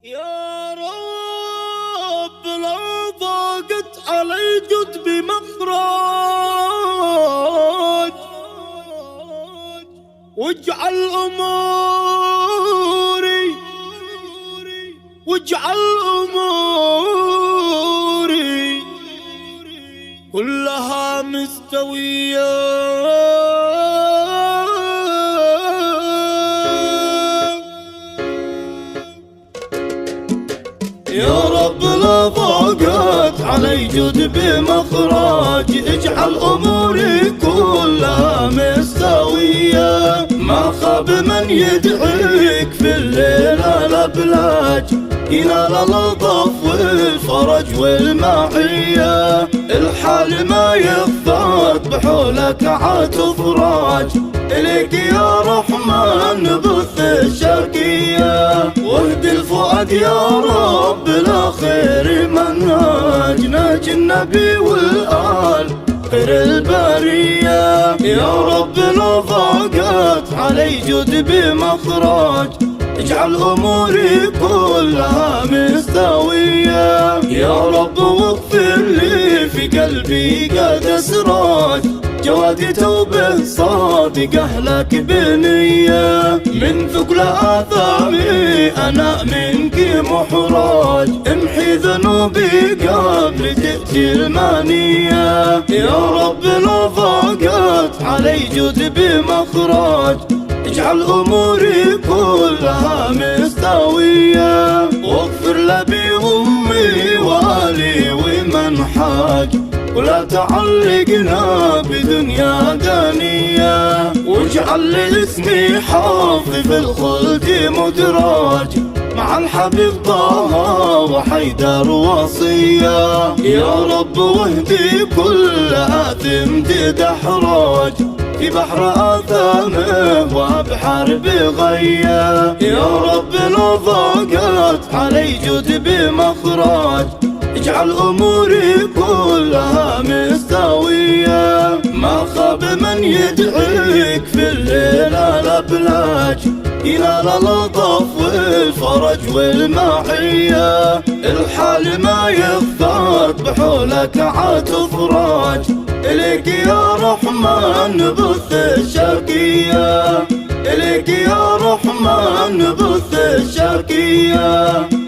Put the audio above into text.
يا رب لو ضاقت علي جد بمخرج واجعل أموري كلها مستوية. يا رب لا ضاقت علي جد بمخرج اجعل أموري كلها مستوية. ما خاب من يدعيك في الليل الأبلاج ينال اللطف والفرج والمعية. الحال ما يفات بحولك عاطف راج إليك يا رحمن نبث الشرقية. واهدي الفؤاد يا رب لخير منهج ناجي النبي والآل خير البرية. يا رب لو ضاقت علي جد بمخرج اجعل أموري كلها مستوية. يا رب واغفر لي في قلبي قد اسراج جوادي توبه صادقه لك بنية. من ثقل آثامي أنا منك محراج امحي ذنوبي قبل تأتي المانية. يا رب لو ضاقت علي جد بمخرج اجعل أموري كلها مستوية. واغفر لأبي وأمي وآلي ومن حاج ولا تعلقنا بدنيا دانية. واجعل لي اسمي حافظ الخلد مدراج مع الحبيب طه وحيدر وصية. يا رب واهدي كل آثم دحراج في بحر آثامه وأبحر بغية. يا رب لو ضاقت علي جد بمخرج اجعل أموري كلها مستوية. ما خاب من يدعيك في الليل الأبلاج ينال اللطف والفرج والمعية. الحال ما يفات بحولك عاطف راج إليك يا رحمن نبث الشرقية. إليك يا رحمن نبث الشرقية.